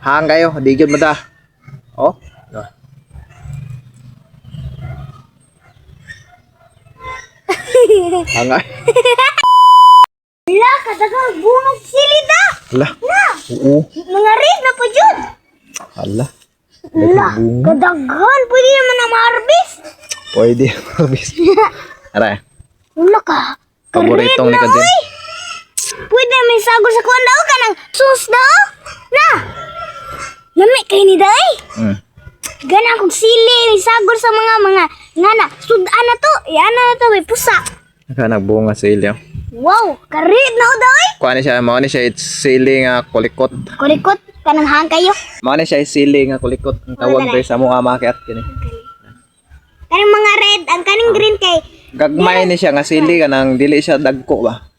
Hang kayo, di gyud mo da. Oh. Hangay. Wala, kadagang bungag sili da. Hala. Na, Oo. mga red na po dyan. Hala. Wala, kadaghan. Pwede naman na ma-harvest. Pwede harvest. Ara. Wala ka. Paboritong ni Ka-red na, Kadin. oy. Pwede may sagol sa kuwan daw ka ng sus daw. Na. Lami kayo ni day. Gana kong sili, may sagol sa mga ngana. Sudan na to. Yan na to, may pusa. Nagbunga sa ilyo. Wow, ka-red na o daw. Kuha ni siya, mao ni siya sili nga kulikot. Kulikot, kanang hang kayo. Mao ni siya sili nga kulikot. Ang tawag Wala. dre sa mga makiat kini. Kanang mga red, ang kaning green kay. Gagmay ni siya nga sili kanang dili siya dagko ba.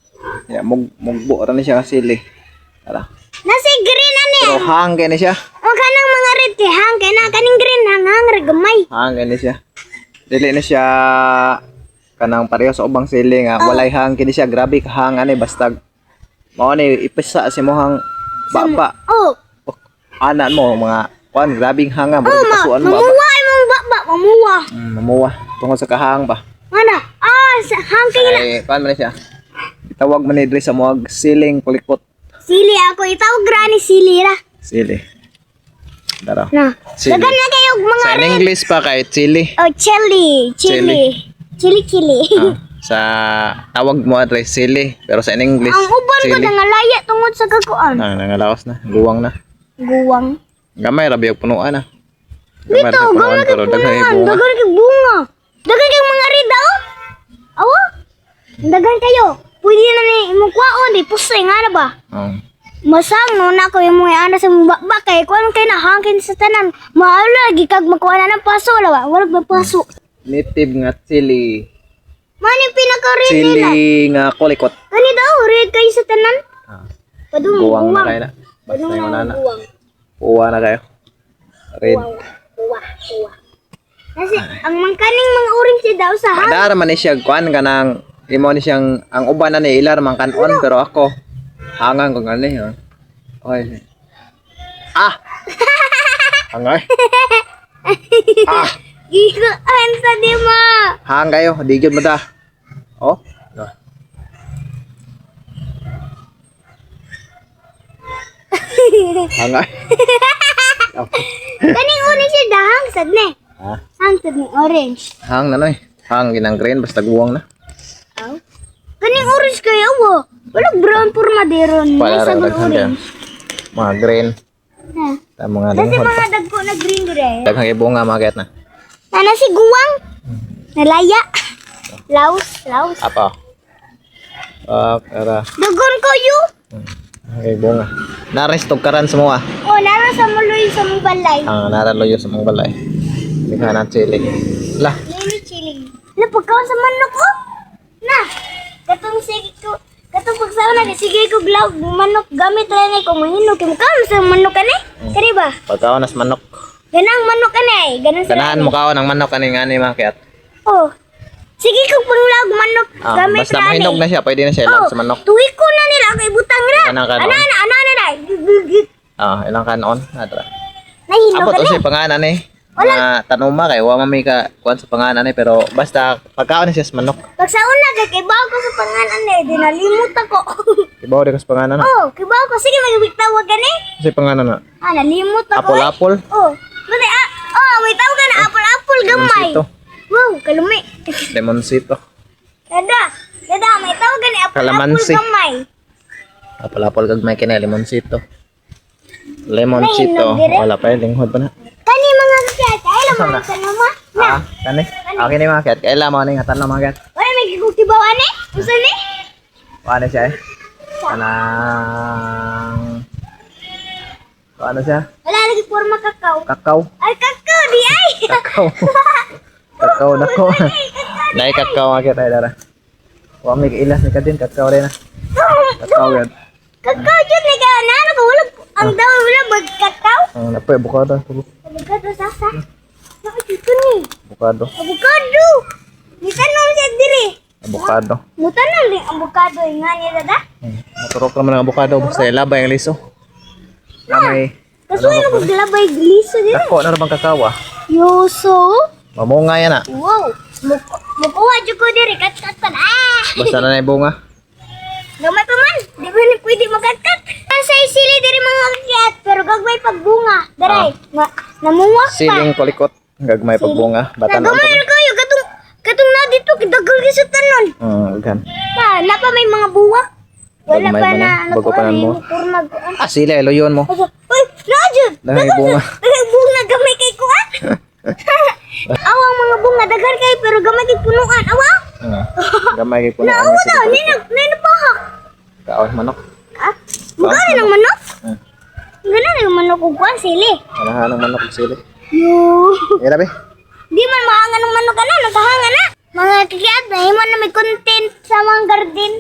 Ya mugbo ra ni siya nga sili. Ara. Nasi green ani. Pero hang kay ni siya. O kanang mga red kay hang kay na kaning green hang ra gamay. Hang kay ni siya. Dili ni siya kanang pareho sa ubang sili nga walay hang kini siya. Grabe ka hang ani basta mao ni ipisa si mohang baba. Oh, Anan mo mga kuan grabing hanga mo pasuan mo. mamuwa imong baba, mamuwa. Mamuwa tungod sa kahang ba. Ana? Ah, sa hang kay na. Ay kuan man siya. Itawag man ni diri sa mga siling kulikot. Sili ako itawag granny sili ra. Sili. Dara. Na. Sili. Dagan na kayo mga Sa in English pa kay chili. oh chili. Chili. Sa tawag mo adre sili pero sa in English Ang uban ko nangalaya tungod sa kakuan. nangalawas na, guwang na. Guwang. Gamay ra biyog punuan na. Dito, gawin pero daghan ay bunga. Dagan kay bunga. Dagan kay mga red daw. Awa. Dagan kayo. Pwede na ni imong kwaon di pusay nga na ba? Oh. Masang no na ko imong ana sa baba kay kuan kay nahangkin sa tanan. Maala lagi kag makuha na ng paso wala. Wala ba paso? Native nga chili. Mani pinaka-red nila. Chili nga kulikot. Kani daw red kay sa tanan. Ah. Padung Guwang na guwang. kayo na. Basta Padung yung na na. guwang. Uwa na kayo. Red. Kuwa. Kasi ang mangkaning mga orange daw sa hang. Padara man ni siya kuan kanang imo ni siyang ang uban na ni ilar man kanon pero ako hangang ko gani ha. Oy. Ah. Hangay. Ah. Gigaan sa di mo. Hang kayo, di gyud mo da. Oh. Hangay. Kaning orange siya dahang sad ne. Ha? Hang sad ni orange. Hang na noy. Hang ginang green basta guwang na. Aw. Kaning orange kaya wo. Wala brown pormaderon. May Para sabon daghan dyan. orange. Mga green. Ha. Ta mga Kasi linghod pa. mga dagko na green dire. Daghang ibunga mga kayat na. Nana si guwang. Nalaya. Laos. Apa? Para Dagon ko yu. okay, bunga. Narestog karan semua. Oh, nara sa muloy sa mong balay. Ang naraloyo sa mga balay. Tingnan ang chili. Lah, Lili chili. Na pagkaon sa manok ko. Na. Katong sige ko. Katong pagsaon na sige ko glaw manok gamit ra ni ko mahino kim kam sa manok kani. Kani ba? pagkaon nas manok. Ganang manok kani ay. Ganang sa. Ganahan mo kaon ang manok ani ngani mga kayat. Oh. Sige ko panglag manok gamit Basta ra ni. mahinog na siya, pwede na siya ilang sa manok. Tuwi ko na nila kay butang ra. Kanang kanon. Ana na. Ilang kanon. Atra. Nahinog Abot o kani. siya panganan eh. Mga tanuma kay wa mami ka kuan sa panganan eh pero basta pagkaon niya sa manok. Pagsaon na kay kibaw ko sa pangalan ni dinalimot ako. Ibaw di ka sa panganan na. Oh, kibaw ko sige magbiktawag gani. Kasi panganan na. Ah, nalimot ako. Apol-apol. Oh. Buti may tawag ka na apple gamay. Lemonsito. Wow, kalumi. Lemonsito. Dada, may tawag ka na apple Kalamansi. gamay. Apol-apol kag may kini lemonsito. Lemonsito. Nahinog dire. Wala pa linghod pa na. Kani mga kaya ay laman sa nama. Na, Kani. Okay ni mga kayat. Kailan mo ni ngatan na mga kayat. wala may gigutibaw ani? Usa ni? Paano siya eh? Paano siya? Wala lagi forma kakao. Kakao. Ay kakao di ay. Kakao. Kakao na ko. Naik kakao mga kayat ay dara. Huwag may ilas ni ka din. Kakao rin na. Kakao yan. Kakao jud ni ka na ko wala ang daw wala bag kakao. Ang napoy, bukado. Abogado sasa. Nakikita ni. Bukado. Abogado. Mitanong siya diri. Bukado. Mutanong din abogado nga ni dada. Maturok naman ang bukado. Basta ilaba yung liso. Na may Kasuhin Ano ba ako galabay gliso din. Dako na bang kakawa? Yoso. Mamunga yan ah. Wow. Mukuha dyan ko diri. Kat-kat pa na. Ah! Basta na yung bunga. Gamay pa man. Di ba ni pwede magkat-kat? Sa isili diri mga kakyat. Pero gagmay pagbunga. Daray. Namunga pa. Siling kolikot. Gagmay pagbunga. Bata na Nagamay na kayo. Katong na dito. Kidagal ka sa tanon. gan. Na pa may mga buwak. Wala Gagmay pa ba na. na? Bago pa na mo. Purnag. Ah, sili. Luyon mo. Uy, Rajud! Dahil bunga. Dahil bunga gamay kay kuan. Awang mga bunga daghan kay pero gamay kay punuan. Awa? Gamay kay puno. Naawa daw, ninapahak. Kaoy manok. Ah, magkano ng manok? Hmm. Gano'n yung manok kung kuan sili. Alahan ng manok ng sili. Yo. Yan be. Di man mahanga ng manok ka na, naghahanga na. Mga kikiyat na, himo na may content sa mga garden.